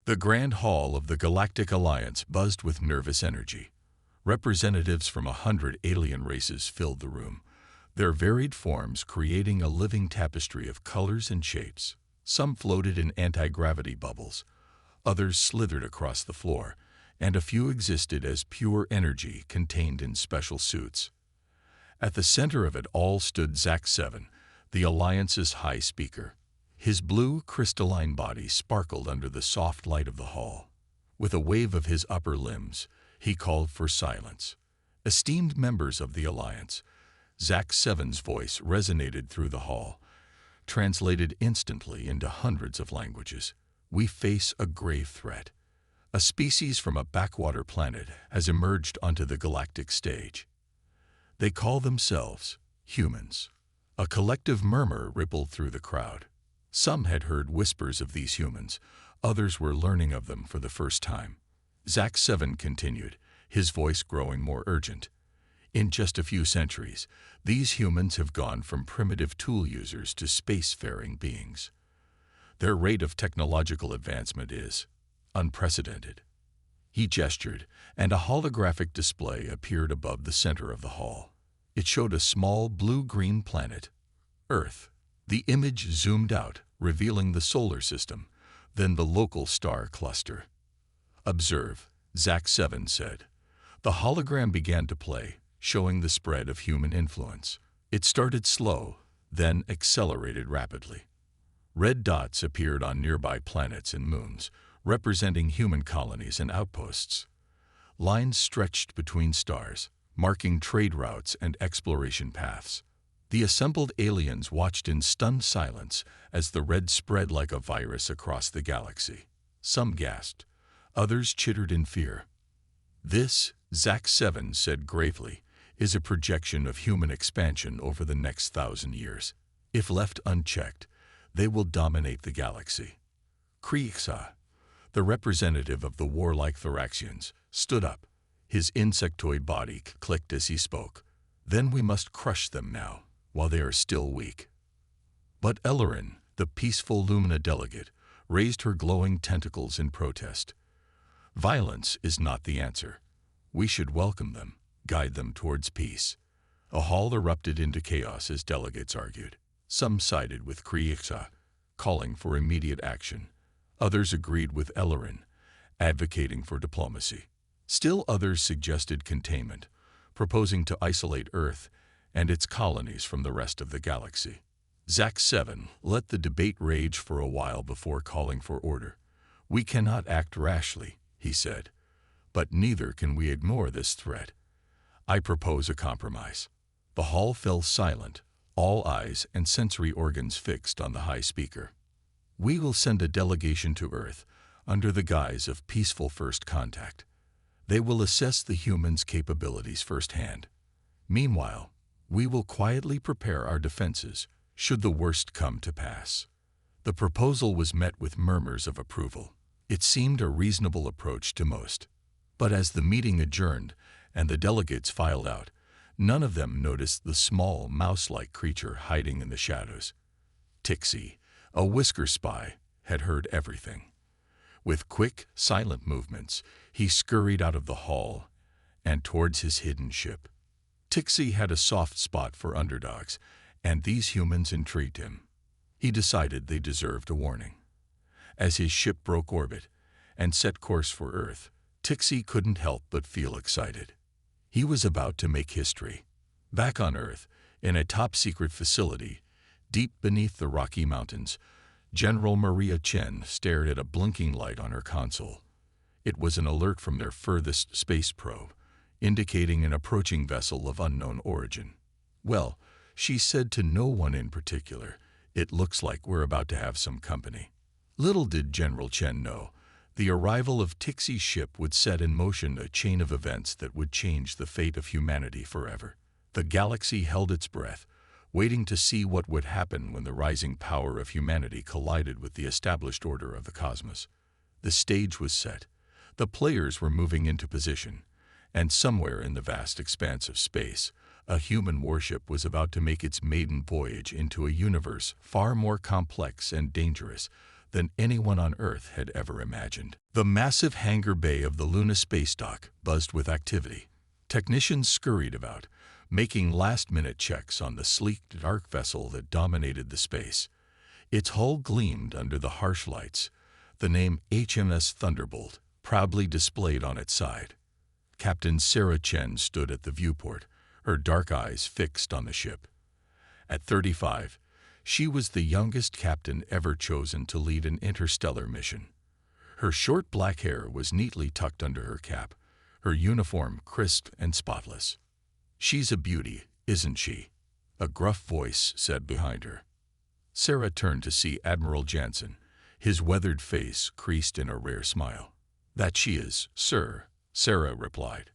The Grand Hall of the Galactic Alliance buzzed with nervous energy. Representatives from 100 alien races filled the room, their varied forms creating a living tapestry of colors and shapes. Some floated in anti-gravity bubbles, others slithered across the floor, and a few existed as pure energy contained in special suits. At the center of it all stood Zack 7, the Alliance's High Speaker. His blue, crystalline body sparkled under the soft light of the hall. With a wave of his upper limbs, he called for silence. Esteemed members of the Alliance, Zack 7's voice resonated through the hall, translated instantly into hundreds of languages. We face a grave threat. A species from a backwater planet has emerged onto the galactic stage. They call themselves humans. A collective murmur rippled through the crowd. Some had heard whispers of these humans, others were learning of them for the first time. Zack 7 continued, his voice growing more urgent. In just a few centuries, these humans have gone from primitive tool users to spacefaring beings. Their rate of technological advancement is unprecedented. He gestured, and a holographic display appeared above the center of the hall. It showed a small blue-green planet, Earth. The image zoomed out, revealing the solar system, then the local star cluster. "Observe," Zack 7 said. The hologram began to play, showing the spread of human influence. It started slow, then accelerated rapidly. Red dots appeared on nearby planets and moons, representing human colonies and outposts. Lines stretched between stars, marking trade routes and exploration paths. The assembled aliens watched in stunned silence as the red spread like a virus across the galaxy. Some gasped, others chittered in fear. "This," Zack 7 said gravely, "is a projection of human expansion over the next 1,000 years. If left unchecked, they will dominate the galaxy." Krixa, the representative of the warlike Thoraxians, stood up. His insectoid body clicked as he spoke. "Then we must crush them now, while they are still weak." But Ellerin, the peaceful Lumina delegate, raised her glowing tentacles in protest. "Violence is not the answer. We should welcome them, guide them towards peace." A hall erupted into chaos as delegates argued. Some sided with Krixa, calling for immediate action. Others agreed with Ellerin, advocating for diplomacy. Still others suggested containment, proposing to isolate Earth and its colonies from the rest of the galaxy. Zack 7 let the debate rage for a while before calling for order. "We cannot act rashly," he said, "but neither can we ignore this threat. I propose a compromise." The hall fell silent, all eyes and sensory organs fixed on the High Speaker. "We will send a delegation to Earth under the guise of peaceful first contact. They will assess the humans' capabilities firsthand. Meanwhile, we will quietly prepare our defenses should the worst come to pass." The proposal was met with murmurs of approval. It seemed a reasonable approach to most. But as the meeting adjourned and the delegates filed out, none of them noticed the small, mouse-like creature hiding in the shadows. Tixie, a whisker spy, had heard everything. With quick, silent movements, he scurried out of the hall and towards his hidden ship. Tixie had a soft spot for underdogs, and these humans intrigued him. He decided they deserved a warning. As his ship broke orbit and set course for Earth, Tixie couldn't help but feel excited. He was about to make history. Back on Earth, in a top-secret facility, deep beneath the Rocky Mountains, General Maria Chen stared at a blinking light on her console. It was an alert from their furthest space probe, indicating an approaching vessel of unknown origin. "Well," she said to no one in particular, "it looks like we're about to have some company." Little did General Chen know, the arrival of Tixie's ship would set in motion a chain of events that would change the fate of humanity forever. The galaxy held its breath, waiting to see what would happen when the rising power of humanity collided with the established order of the cosmos. The stage was set, the players were moving into position, and somewhere in the vast expanse of space, a human warship was about to make its maiden voyage into a universe far more complex and dangerous than anyone on Earth had ever imagined. The massive hangar bay of the Luna space dock buzzed with activity. Technicians scurried about, making last-minute checks on the sleek, dark vessel that dominated the space. Its hull gleamed under the harsh lights, the name HMS Thunderbolt proudly displayed on its side. Captain Sarah Chen stood at the viewport, her dark eyes fixed on the ship. At 35, she was the youngest captain ever chosen to lead an interstellar mission. Her short black hair was neatly tucked under her cap, her uniform crisp and spotless. "She's a beauty, isn't she?" a gruff voice said behind her. Sarah turned to see Admiral Jansen, his weathered face creased in a rare smile. "That she is, sir," Sarah replied.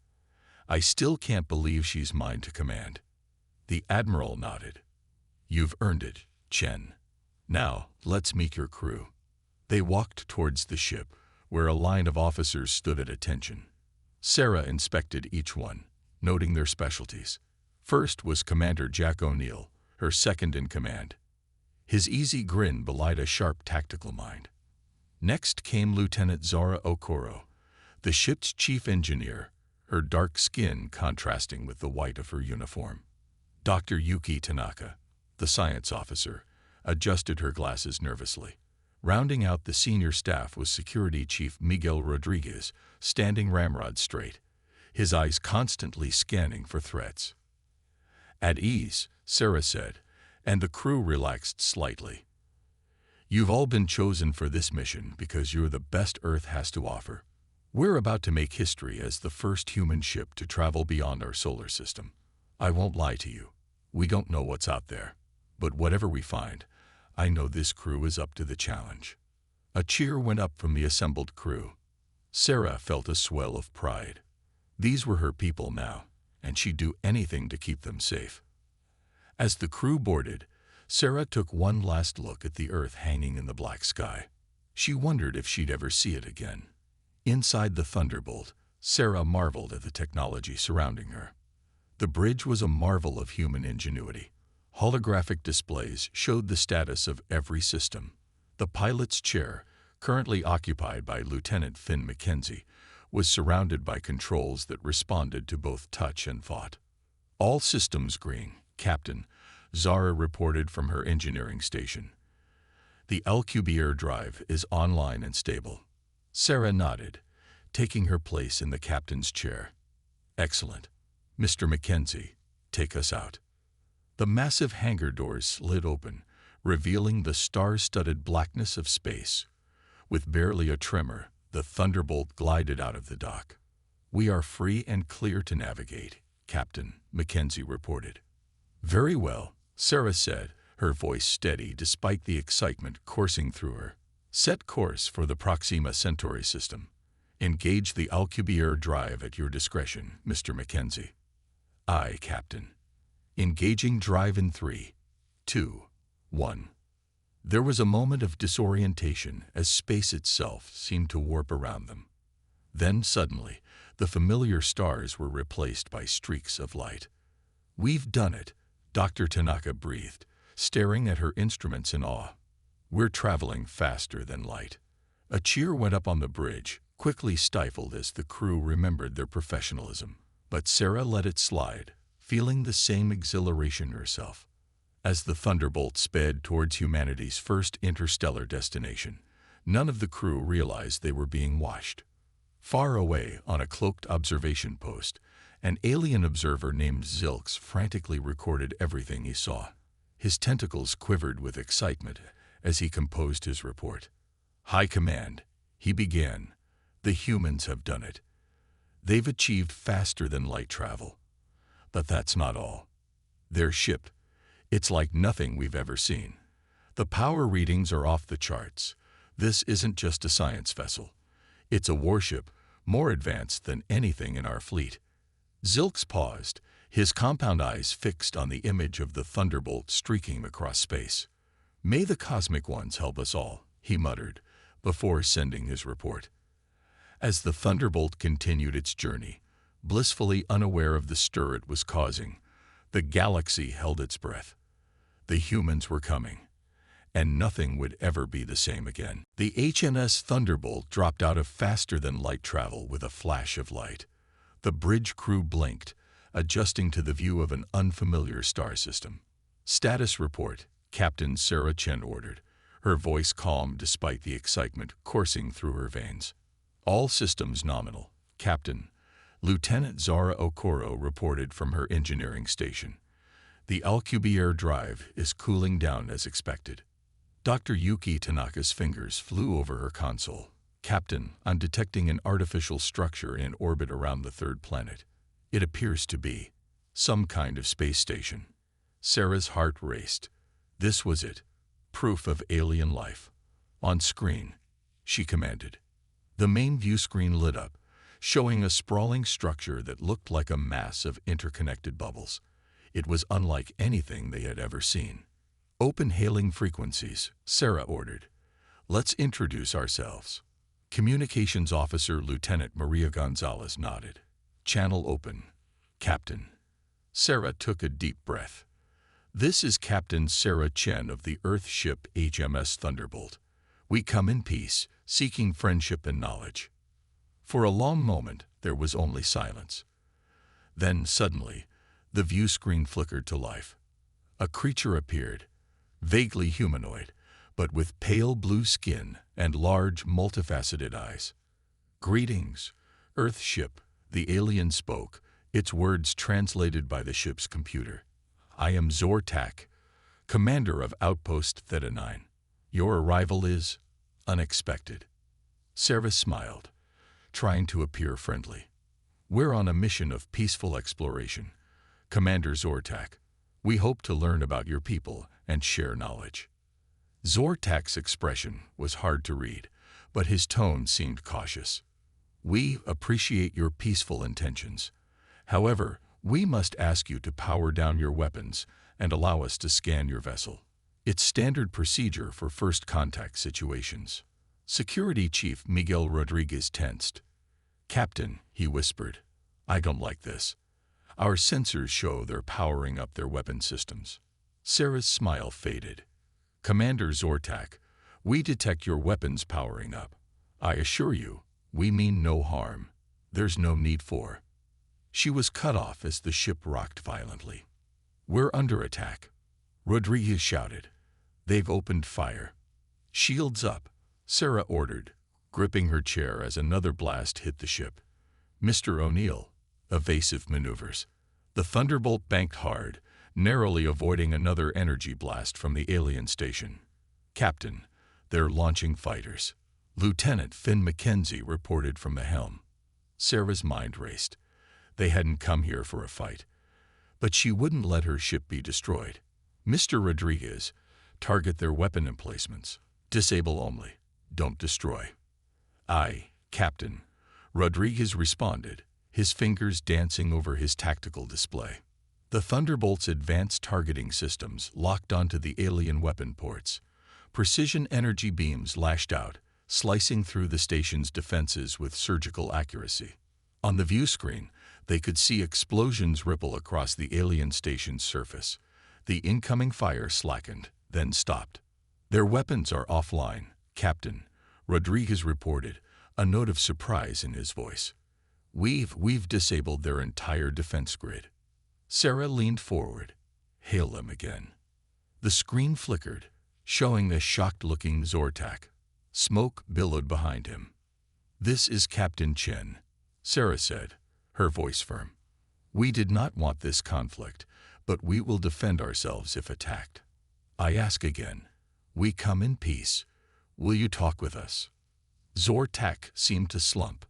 "I still can't believe she's mine to command." The Admiral nodded. "You've earned it, Chen. Now, let's meet your crew." They walked towards the ship, where a line of officers stood at attention. Sarah inspected each one, noting their specialties. First was Commander Jack O'Neill, her second in command. His easy grin belied a sharp tactical mind. Next came Lieutenant Zara Okoro, the ship's chief engineer, her dark skin contrasting with the white of her uniform. Dr. Yuki Tanaka, the science officer, adjusted her glasses nervously. Rounding out the senior staff was Security Chief Miguel Rodriguez, standing ramrod straight, his eyes constantly scanning for threats. "At ease," Sarah said, and the crew relaxed slightly. "You've all been chosen for this mission because you're the best Earth has to offer. We're about to make history as the first human ship to travel beyond our solar system. I won't lie to you. We don't know what's out there. But whatever we find, I know this crew is up to the challenge." A cheer went up from the assembled crew. Sarah felt a swell of pride. These were her people now, and she'd do anything to keep them safe. As the crew boarded, Sarah took one last look at the Earth hanging in the black sky. She wondered if she'd ever see it again. Inside the Thunderbolt, Sarah marveled at the technology surrounding her. The bridge was a marvel of human ingenuity. Holographic displays showed the status of every system. The pilot's chair, currently occupied by Lieutenant Finn Mackenzie, was surrounded by controls that responded to both touch and thought. "All systems green, Captain," Zara reported from her engineering station. "The Alcubierre drive is online and stable." Sarah nodded, taking her place in the captain's chair. "Excellent. Mr. Mackenzie, take us out." The massive hangar doors slid open, revealing the star-studded blackness of space. With barely a tremor, the Thunderbolt glided out of the dock. "We are free and clear to navigate, Captain," Mackenzie reported. "Very well," Sarah said, her voice steady despite the excitement coursing through her. "Set course for the Proxima Centauri system. Engage the Alcubierre drive at your discretion, Mr. Mackenzie." "Aye, Captain." Engaging drive in 3, 2, 1. There was a moment of disorientation as space itself seemed to warp around them. Then suddenly, the familiar stars were replaced by streaks of light. "We've done it," Dr. Tanaka breathed, staring at her instruments in awe. "We're traveling faster than light." A cheer went up on the bridge, quickly stifled as the crew remembered their professionalism. But Sarah let it slide, feeling the same exhilaration herself. As the Thunderbolt sped towards humanity's first interstellar destination, none of the crew realized they were being watched. Far away on a cloaked observation post, an alien observer named Zilks frantically recorded everything he saw. His tentacles quivered with excitement as he composed his report. "High Command," he began, "the humans have done it. They've achieved faster than light travel. But that's not all. Their ship, it's like nothing we've ever seen. The power readings are off the charts. This isn't just a science vessel. It's a warship, more advanced than anything in our fleet." Zilks paused, his compound eyes fixed on the image of the Thunderbolt streaking across space. "May the cosmic ones help us all," he muttered, before sending his report. As the Thunderbolt continued its journey, blissfully unaware of the stir it was causing, the galaxy held its breath. The humans were coming, and nothing would ever be the same again. The HMS Thunderbolt dropped out of faster-than-light travel with a flash of light. The bridge crew blinked, adjusting to the view of an unfamiliar star system. "Status report," Captain Sarah Chen ordered, her voice calm despite the excitement coursing through her veins. "All systems nominal, Captain," Lieutenant Zara Okoro reported from her engineering station. "The Alcubierre drive is cooling down as expected." Dr. Yuki Tanaka's fingers flew over her console. "Captain, I'm detecting an artificial structure in orbit around the third planet. It appears to be some kind of space station." Sarah's heart raced. This was it. Proof of alien life. "On screen," she commanded. The main view screen lit up, showing a sprawling structure that looked like a mass of interconnected bubbles. It was unlike anything they had ever seen. "Open hailing frequencies," Sarah ordered. "Let's introduce ourselves." Communications Officer Lieutenant Maria Gonzalez nodded. "Channel open, Captain." Sarah took a deep breath. "This is Captain Sarah Chen of the Earth ship HMS Thunderbolt. We come in peace, seeking friendship and knowledge." For a long moment, there was only silence. Then, suddenly, the view screen flickered to life. A creature appeared, vaguely humanoid, but with pale blue skin and large, multifaceted eyes. "Greetings, Earth ship," the alien spoke, its words translated by the ship's computer. "I am Zortak, commander of Outpost Theta 9. Your arrival is unexpected." Sarah smiled, trying to appear friendly. "We're on a mission of peaceful exploration, Commander Zortak. We hope to learn about your people and share knowledge." Zortak's expression was hard to read, but his tone seemed cautious. "We appreciate your peaceful intentions. However, we must ask you to power down your weapons and allow us to scan your vessel. It's standard procedure for first contact situations." Security Chief Miguel Rodriguez tensed. "Captain," he whispered, "I don't like this. Our sensors show they're powering up their weapon systems." Sarah's smile faded. "Commander Zortak, we detect your weapons powering up. I assure you, we mean no harm. There's no need for." She was cut off as the ship rocked violently. "We're under attack," Rodriguez shouted. "They've opened fire." "Shields up," Sarah ordered, gripping her chair as another blast hit the ship. "Mr. O'Neill," evasive maneuvers. The Thunderbolt banked hard, narrowly avoiding another energy blast from the alien station. "Captain, they're launching fighters," Lieutenant Finn Mackenzie reported from the helm. Sarah's mind raced. They hadn't come here for a fight. But she wouldn't let her ship be destroyed. "Mr. Rodriguez, target their weapon emplacements. Disable only. Don't destroy." "Aye, Captain," Rodriguez responded, his fingers dancing over his tactical display. The Thunderbolt's advanced targeting systems locked onto the alien weapon ports. Precision energy beams lashed out, slicing through the station's defenses with surgical accuracy. On the view screen, they could see explosions ripple across the alien station's surface. The incoming fire slackened, then stopped. "Their weapons are offline, Captain," Rodriguez reported, a note of surprise in his voice. We've disabled their entire defense grid." Sarah leaned forward. "Hail them again." The screen flickered, showing the shocked-looking Zortak. Smoke billowed behind him. "This is Captain Chen," Sarah said, her voice firm. "We did not want this conflict, but we will defend ourselves if attacked. I ask again, we come in peace. Will you talk with us?" Zortak seemed to slump.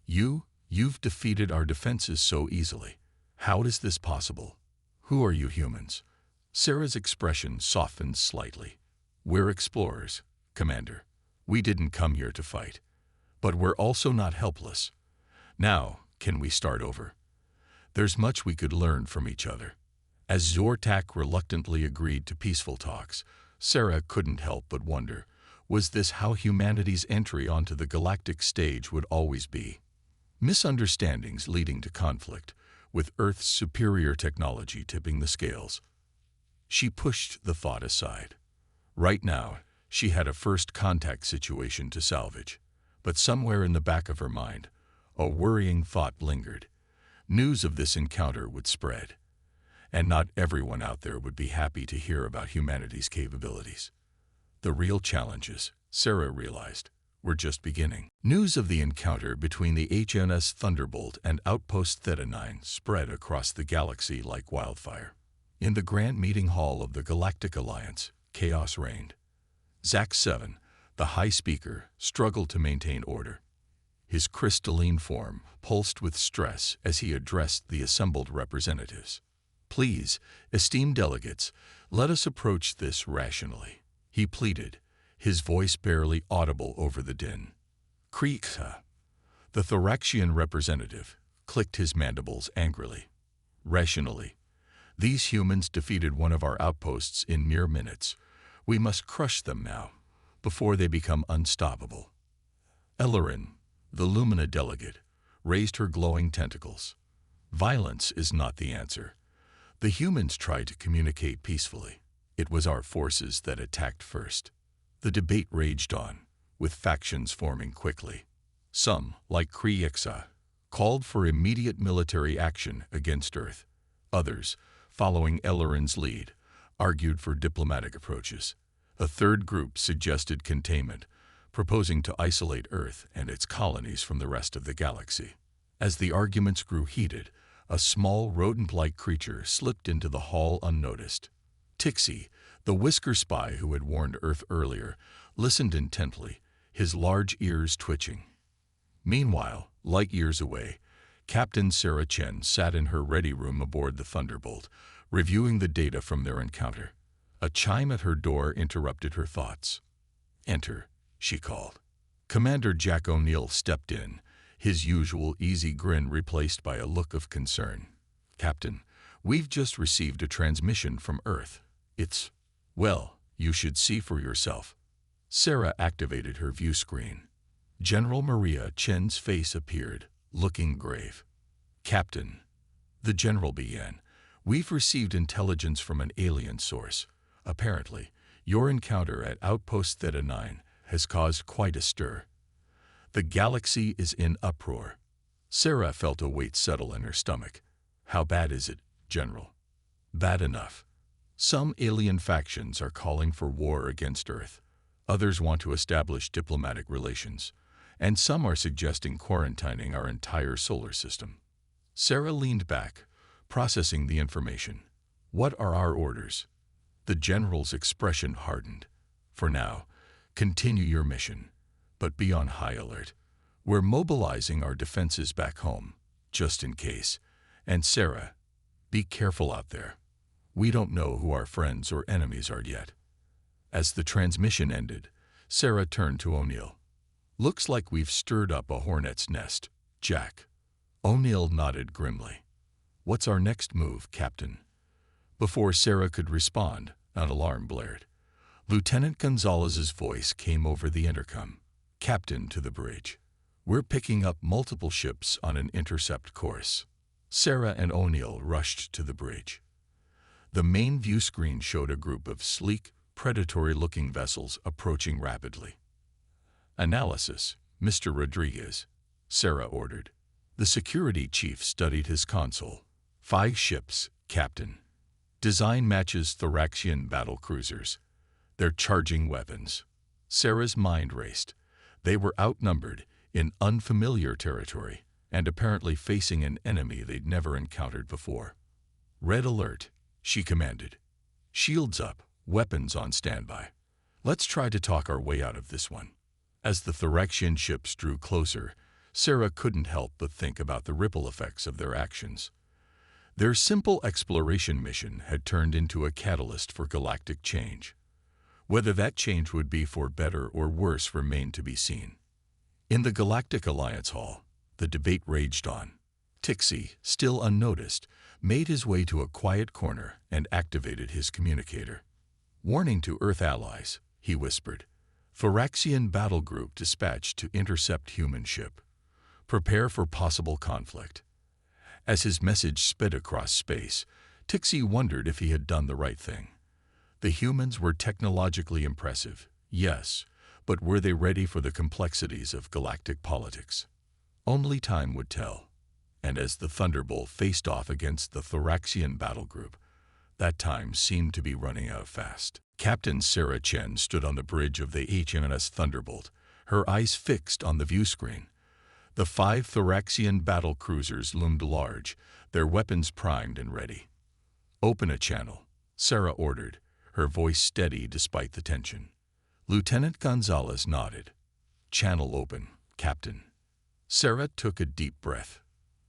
You've defeated our defenses so easily. How is this possible? Who are you humans?" Sarah's expression softened slightly. "We're explorers, Commander. We didn't come here to fight. But we're also not helpless. Now, can we start over? There's much we could learn from each other." As Zortak reluctantly agreed to peaceful talks, Sarah couldn't help but wonder, was this how humanity's entry onto the galactic stage would always be? Misunderstandings leading to conflict, with Earth's superior technology tipping the scales. She pushed the thought aside. Right now, she had a first contact situation to salvage, but somewhere in the back of her mind, a worrying thought lingered. News of this encounter would spread, and not everyone out there would be happy to hear about humanity's capabilities. The real challenges, Sarah realized, were just beginning. News of the encounter between the HMS Thunderbolt and outpost Theta 9 spread across the galaxy like wildfire. In the grand meeting hall of the Galactic Alliance, chaos reigned. Zack 7, the High Speaker, struggled to maintain order. His crystalline form pulsed with stress as he addressed the assembled representatives. "Please, esteemed delegates, let us approach this rationally," he pleaded, his voice barely audible over the din. Kreekha, the Thoraxian representative, clicked his mandibles angrily. "Rationally. These humans defeated one of our outposts in mere minutes. We must crush them now, before they become unstoppable." Ellerin, the Lumina delegate, raised her glowing tentacles. "Violence is not the answer. The humans tried to communicate peacefully. It was our forces that attacked first." The debate raged on, with factions forming quickly. Some, like Kreekha, called for immediate military action against Earth. Others, following Ellerin's lead, argued for diplomatic approaches. A third group suggested containment, proposing to isolate Earth and its colonies from the rest of the galaxy. As the arguments grew heated, a small rodent-like creature slipped into the hall unnoticed. Tixie, the whisker spy who had warned Earth earlier, listened intently, his large ears twitching. Meanwhile, light years away, Captain Sarah Chen sat in her ready room aboard the Thunderbolt, reviewing the data from their encounter. A chime at her door interrupted her thoughts. "Enter," she called. Commander Jack O'Neill stepped in, his usual easy grin replaced by a look of concern. "Captain, we've just received a transmission from Earth. Well, you should see for yourself." Sarah activated her view screen. General Maria Chen's face appeared, looking grave. "Captain," the general began, "we've received intelligence from an alien source. Apparently, your encounter at Outpost Theta 9 has caused quite a stir. The galaxy is in uproar." Sarah felt a weight settle in her stomach. "How bad is it, General?" "Bad enough. Some alien factions are calling for war against Earth. Others want to establish diplomatic relations. And some are suggesting quarantining our entire solar system." Sarah leaned back, processing the information. "What are our orders?" The general's expression hardened. "For now, continue your mission, but be on high alert. We're mobilizing our defenses back home, just in case. And Sarah, be careful out there. We don't know who our friends or enemies are yet." As the transmission ended, Sarah turned to O'Neill. "Looks like we've stirred up a hornet's nest, Jack." O'Neill nodded grimly. "What's our next move, Captain?" Before Sarah could respond, an alarm blared. Lieutenant Gonzalez's voice came over the intercom. "Captain, to the bridge. We're picking up multiple ships on an intercept course." Sarah and O'Neill rushed to the bridge. The main view screen showed a group of sleek, predatory-looking vessels approaching rapidly. "Analysis, Mr. Rodriguez," Sarah ordered. The security chief studied his console. "5 ships, Captain. Design matches Thoraxian battle cruisers. They're charging weapons." Sarah's mind raced. They were outnumbered, in unfamiliar territory, and apparently facing an enemy they'd never encountered before. "Red alert," she commanded. "Shields up, weapons on standby. Let's try to talk our way out of this one." As the Thoraxian ships drew closer, Sarah couldn't help but think about the ripple effects of their actions. Their simple exploration mission had turned into a catalyst for galactic change. Whether that change would be for better or worse remained to be seen. In the Galactic Alliance Hall, the debate raged on. Tixie, still unnoticed, made his way to a quiet corner and activated his communicator. "Warning to Earth allies," he whispered. "Thoraxian battle group dispatched to intercept human ship. Prepare for possible conflict." As his message sped across space, Tixie wondered if he had done the right thing. The humans were technologically impressive, yes, but were they ready for the complexities of galactic politics? Only time would tell. And as the Thunderbolt faced off against the Thoraxian battle group, that time seemed to be running out fast. Captain Sarah Chen stood on the bridge of the HMS Thunderbolt, her eyes fixed on the view screen. The 5 Thoraxian battle cruisers loomed large, their weapons primed and ready. "Open a channel," Sarah ordered, her voice steady despite the tension. Lieutenant Gonzalez nodded. "Channel open, Captain." Sarah took a deep breath.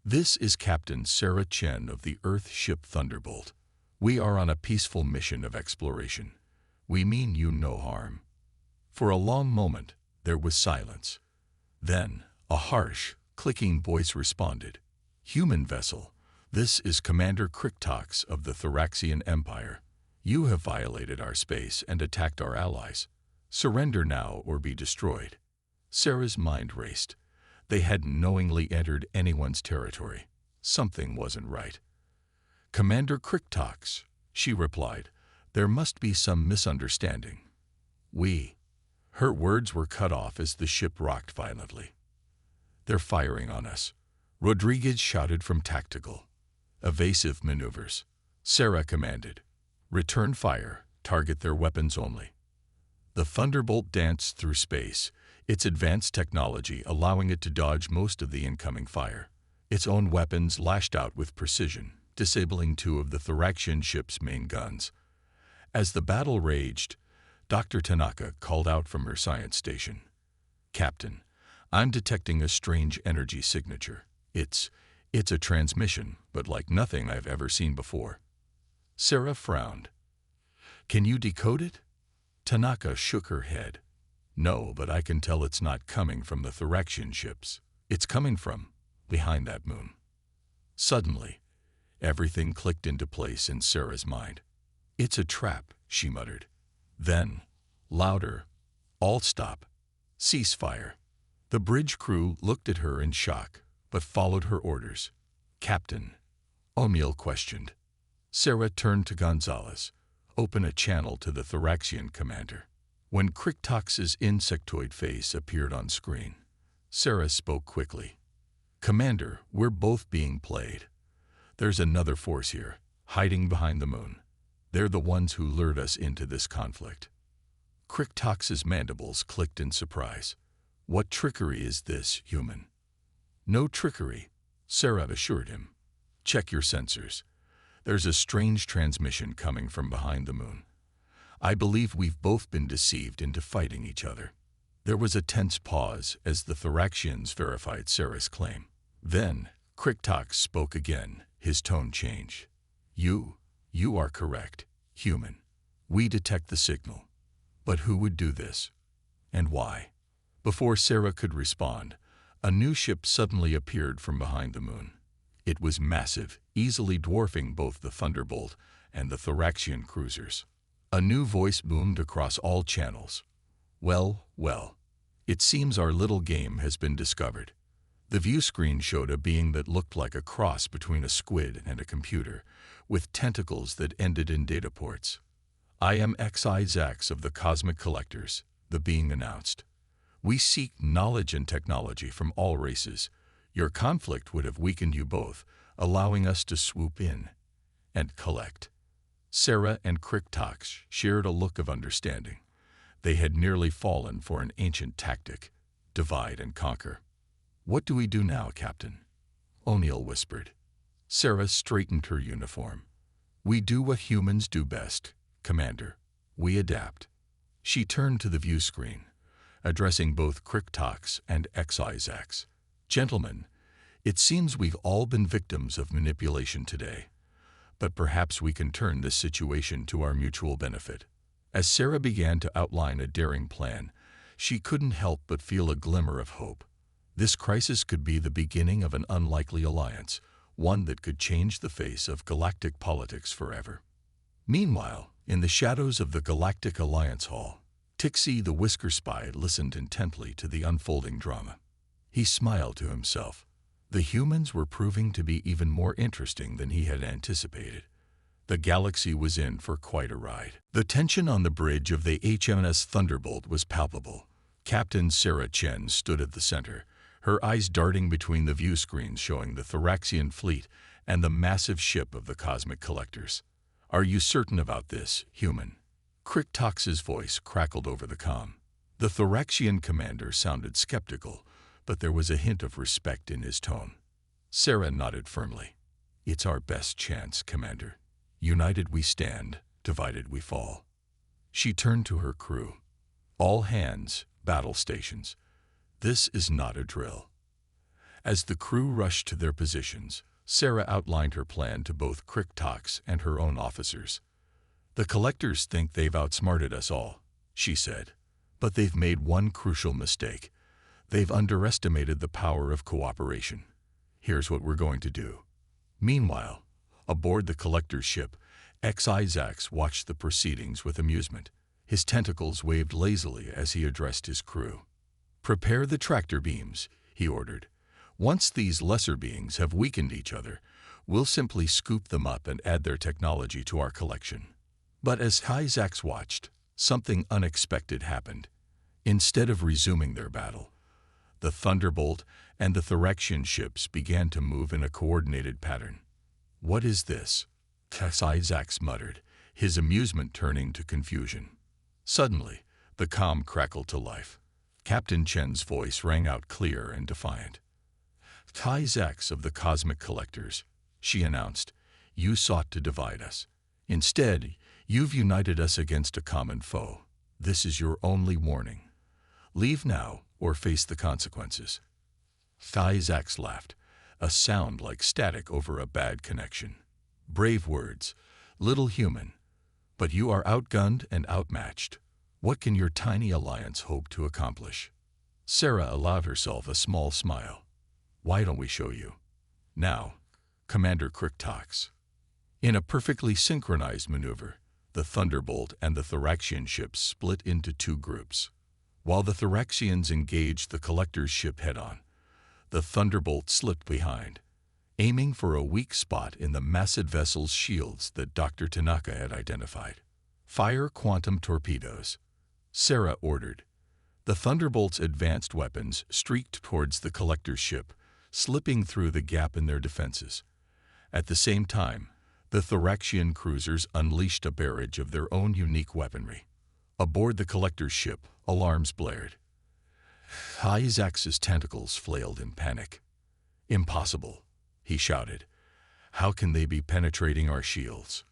"This is Captain Sarah Chen of the Earth ship Thunderbolt. We are on a peaceful mission of exploration. We mean you no harm." For a long moment, there was silence. Then, a harsh, clicking voice responded. "Human vessel, this is Commander Kriktox of the Thoraxian Empire. You have violated our space and attacked our allies. Surrender now or be destroyed." Sarah's mind raced. They hadn't knowingly entered anyone's territory. Something wasn't right. "Commander Kriktox," she replied, "there must be some misunderstanding. We—" Her words were cut off as the ship rocked violently. "They're firing on us," Rodriguez shouted from tactical. "Evasive maneuvers," Sarah commanded. "Return fire, target their weapons only." The Thunderbolt danced through space, its advanced technology allowing it to dodge most of the incoming fire. Its own weapons lashed out with precision, disabling 2 of the Thoraxian ship's main guns. As the battle raged, Dr. Tanaka called out from her science station. "Captain, I'm detecting a strange energy signature. It's a transmission, but like nothing I've ever seen before." Sarah frowned. "Can you decode it?" Tanaka shook her head. "No, but I can tell it's not coming from the Thoraxian ships. It's coming from behind that moon." Suddenly, everything clicked into place in Sarah's mind. "It's a trap," she muttered. Then, louder, "All stop. Cease fire." The bridge crew looked at her in shock, but followed her orders. "Captain," O'Neill questioned. Sarah turned to Gonzalez. "Open a channel to the Thoraxian commander." When Kriktox's insectoid face appeared on screen, Sarah spoke quickly. "Commander, we're both being played. There's another force here, hiding behind the moon. They're the ones who lured us into this conflict." Kriktox's mandibles clicked in surprise. "What trickery is this, human?" "No trickery," Sarah assured him. "Check your sensors. There's a strange transmission coming from behind the moon. I believe we've both been deceived into fighting each other." There was a tense pause as the Thoraxians verified Sarah's claim. Then, Kriktox spoke again, his tone changed. You are correct, human. We detect the signal. But who would do this? And why?" Before Sarah could respond, a new ship suddenly appeared from behind the moon. It was massive, easily dwarfing both the Thunderbolt and the Thoraxian cruisers. A new voice boomed across all channels. Well, it seems our little game has been discovered." The view screen showed a being that looked like a cross between a squid and a computer, with tentacles that ended in data ports. "I am Xi Zax of the Cosmic Collectors," the being announced. "We seek knowledge and technology from all races. Your conflict would have weakened you both, allowing us to swoop in and collect." Sarah and Kriktox shared a look of understanding. They had nearly fallen for an ancient tactic, divide and conquer. "What do we do now, Captain?" O'Neill whispered. Sarah straightened her uniform. "We do what humans do best, Commander. We adapt." She turned to the view screen, addressing both Kriktox and Xi Zax. "Gentlemen, it seems we've all been victims of manipulation today. But perhaps we can turn this situation to our mutual benefit." As Sarah began to outline a daring plan, she couldn't help but feel a glimmer of hope. This crisis could be the beginning of an unlikely alliance, one that could change the face of galactic politics forever. Meanwhile, in the shadows of the Galactic Alliance Hall, Tixie the Whisker Spy listened intently to the unfolding drama. He smiled to himself. The humans were proving to be even more interesting than he had anticipated. The galaxy was in for quite a ride. The tension on the bridge of the HMS Thunderbolt was palpable. Captain Sarah Chen stood at the center, her eyes darting between the view screens showing the Thoraxian fleet and the massive ship of the cosmic collectors. "Are you certain about this, human?" Kriktox's voice crackled over the comm. The Thoraxian commander sounded skeptical, but there was a hint of respect in his tone. Sarah nodded firmly. "It's our best chance, Commander. United we stand, divided we fall." She turned to her crew. "All hands, battle stations. This is not a drill." As the crew rushed to their positions, Sarah outlined her plan to both Kriktox and her own officers. "The collectors think they've outsmarted us all," she said. "But they've made one crucial mistake. They've underestimated the power of cooperation. Here's what we're going to do." Meanwhile, aboard the collector's ship, X-Isaacs watched the proceedings with amusement. His tentacles waved lazily as he addressed his crew. "Prepare the tractor beams," he ordered. "Once these lesser beings have weakened each other, we'll simply scoop them up and add their technology to our collection." But as Isaacs watched, something unexpected happened. Instead of resuming their battle, the Thunderbolt and the Thoraxian ships began to move in a coordinated pattern. "What is this?" Isaacs muttered, his amusement turning to confusion. Suddenly, the comm crackled to life. Captain Chen's voice rang out clear and defiant. "Isaacs of the Cosmic Collectors," she announced, "you sought to divide us. Instead, you've united us against a common foe. This is your only warning. Leave now or face the consequences." Isaacs laughed, a sound like static over a bad connection. "Brave words, little human, but you are outgunned and outmatched. What can your tiny alliance hope to accomplish?" Sarah allowed herself a small smile. "Why don't we show you?" "Now, Commander Kriktox." In a perfectly synchronized maneuver, the Thunderbolt and the Thoraxian ships split into two groups. While the Thoraxians engaged the collector's ship head-on, the Thunderbolt slipped behind, aiming for a weak spot in the massive vessel's shields that Dr. Tanaka had identified. "Fire quantum torpedoes," Sarah ordered. The Thunderbolt's advanced weapons streaked towards the collector's ship, slipping through the gap in their defenses. At the same time, the Thoraxian cruisers unleashed a barrage of their own unique weaponry. Aboard the collector's ship, alarms blared. Isaacs's tentacles flailed in panic. "Impossible," he shouted. "How can they be penetrating our shields?"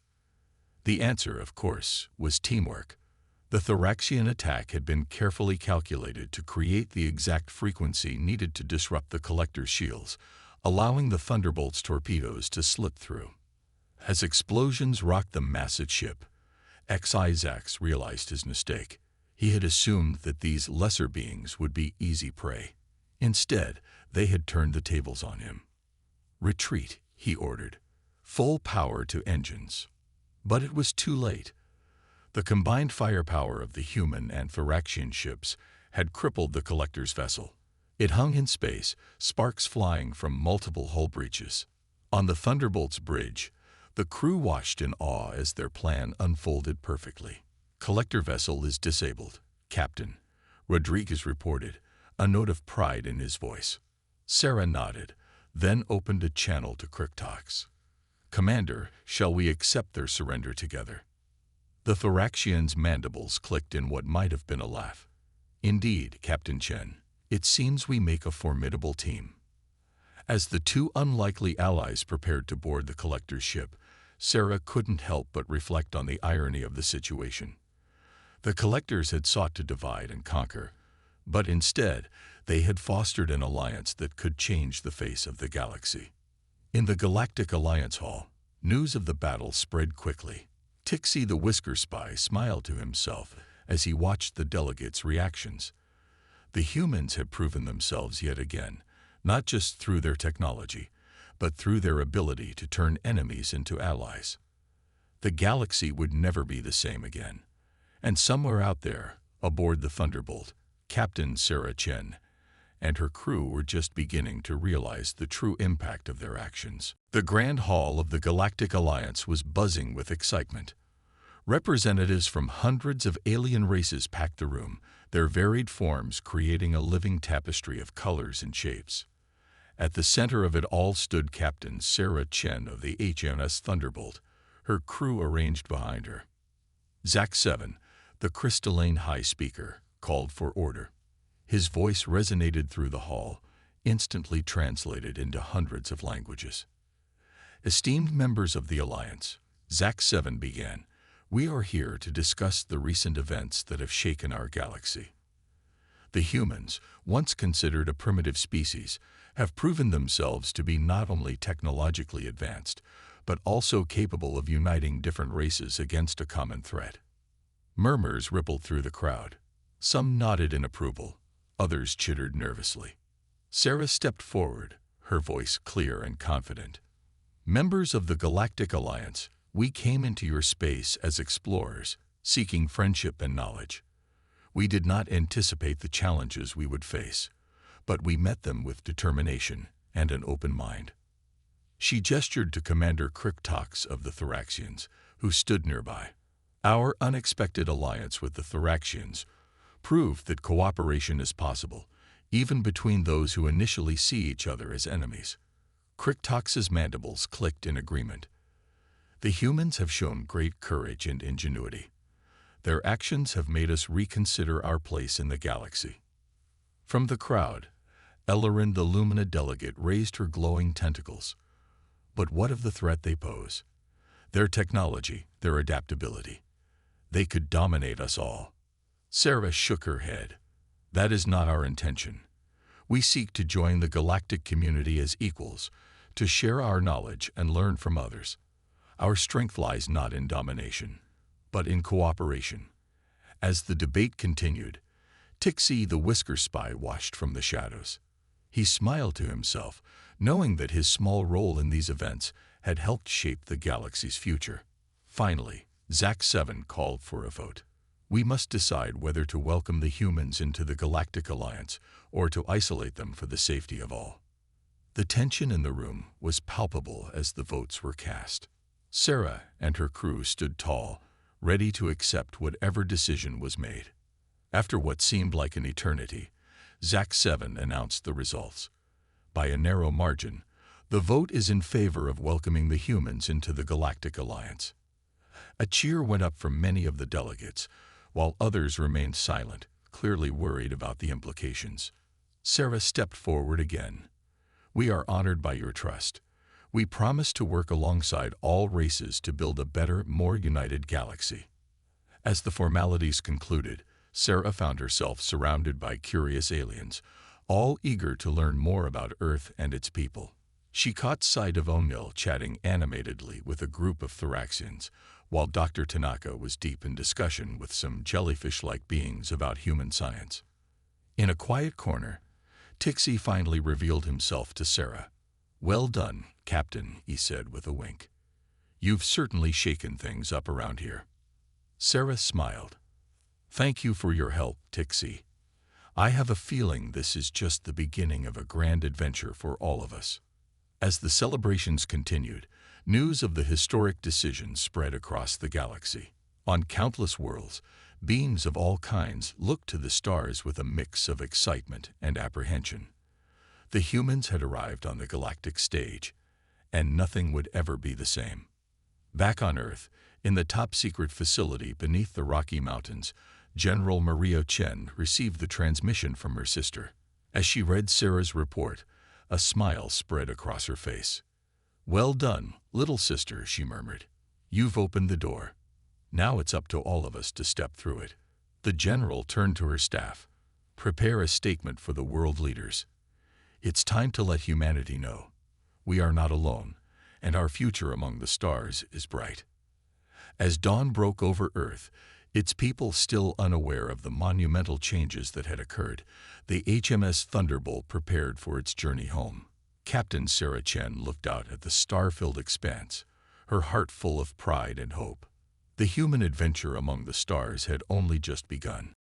The answer, of course, was teamwork. The Thoraxian attack had been carefully calculated to create the exact frequency needed to disrupt the collector's shields, allowing the Thunderbolt's torpedoes to slip through. As explosions rocked the massive ship, X-Isaacs realized his mistake. He had assumed that these lesser beings would be easy prey. Instead, they had turned the tables on him. "Retreat," he ordered. "Full power to engines." But it was too late. The combined firepower of the human and Thoraxian ships had crippled the collector's vessel. It hung in space, sparks flying from multiple hull breaches. On the Thunderbolt's bridge, the crew watched in awe as their plan unfolded perfectly. "Collector vessel is disabled, Captain," Rodriguez reported, a note of pride in his voice. Sarah nodded, then opened a channel to Kriktox. "Commander, shall we accept their surrender together?" The Thoraxian's mandibles clicked in what might have been a laugh. "Indeed, Captain Chen, it seems we make a formidable team." As the two unlikely allies prepared to board the collector's ship, Sarah couldn't help but reflect on the irony of the situation. The collectors had sought to divide and conquer, but instead they had fostered an alliance that could change the face of the galaxy. In the Galactic Alliance Hall, news of the battle spread quickly. Tixie the Whisker Spy smiled to himself as he watched the delegates' reactions. The humans had proven themselves yet again, not just through their technology, but through their ability to turn enemies into allies. The galaxy would never be the same again. And somewhere out there, aboard the Thunderbolt, Captain Sarah Chen and her crew were just beginning to realize the true impact of their actions. The Grand Hall of the Galactic Alliance was buzzing with excitement. Representatives from hundreds of alien races packed the room, their varied forms creating a living tapestry of colors and shapes. At the center of it all stood Captain Sarah Chen of the HMS Thunderbolt, her crew arranged behind her. Zack 7, the crystalline high speaker, called for order. His voice resonated through the hall, instantly translated into hundreds of languages. Esteemed members of the Alliance, Zack 7 began, we are here to discuss the recent events that have shaken our galaxy. The humans, once considered a primitive species, have proven themselves to be not only technologically advanced, but also capable of uniting different races against a common threat. Murmurs rippled through the crowd. Some nodded in approval, others chittered nervously. Sarah stepped forward, her voice clear and confident. Members of the Galactic Alliance, we came into your space as explorers, seeking friendship and knowledge. We did not anticipate the challenges we would face, but we met them with determination and an open mind. She gestured to Commander Kryktox of the Thoraxians, who stood nearby. Our unexpected alliance with the Thoraxians proved that cooperation is possible, even between those who initially see each other as enemies. Kryktox's mandibles clicked in agreement. The humans have shown great courage and ingenuity. Their actions have made us reconsider our place in the galaxy. From the crowd, Ellerin the Lumina delegate raised her glowing tentacles. But what of the threat they pose? Their technology, their adaptability. They could dominate us all. Sarah shook her head. That is not our intention. We seek to join the galactic community as equals, to share our knowledge and learn from others. Our strength lies not in domination, but in cooperation. As the debate continued, Tixie the Whisker Spy watched from the shadows. He smiled to himself, knowing that his small role in these events had helped shape the galaxy's future. Finally, Zack 7 called for a vote. We must decide whether to welcome the humans into the Galactic Alliance or to isolate them for the safety of all. The tension in the room was palpable as the votes were cast. Sarah and her crew stood tall, ready to accept whatever decision was made. After what seemed like an eternity, Zack 7 announced the results. By a narrow margin, the vote is in favor of welcoming the humans into the Galactic Alliance. A cheer went up from many of the delegates, while others remained silent, clearly worried about the implications. Sarah stepped forward again. We are honored by your trust. We promise to work alongside all races to build a better, more united galaxy. As the formalities concluded, Sarah found herself surrounded by curious aliens, all eager to learn more about Earth and its people. She caught sight of O'Neill chatting animatedly with a group of Thoraxians, while Dr. Tanaka was deep in discussion with some jellyfish-like beings about human science. In a quiet corner, Tixie finally revealed himself to Sarah. "Well done, Captain," he said with a wink. "You've certainly shaken things up around here." Sarah smiled. "Thank you for your help, Tixie. I have a feeling this is just the beginning of a grand adventure for all of us." As the celebrations continued, news of the historic decision spread across the galaxy. On countless worlds, beings of all kinds looked to the stars with a mix of excitement and apprehension. The humans had arrived on the galactic stage, and nothing would ever be the same. Back on Earth, in the top-secret facility beneath the Rocky Mountains, General Maria Chen received the transmission from her sister. As she read Sarah's report, a smile spread across her face. "Well done, little sister," she murmured. "You've opened the door. Now it's up to all of us to step through it." The general turned to her staff. "Prepare a statement for the world leaders. It's time to let humanity know we are not alone, and our future among the stars is bright." As dawn broke over Earth, its people still unaware of the monumental changes that had occurred, the HMS Thunderbolt prepared for its journey home. Captain Sarah Chen looked out at the star-filled expanse, her heart full of pride and hope. The human adventure among the stars had only just begun.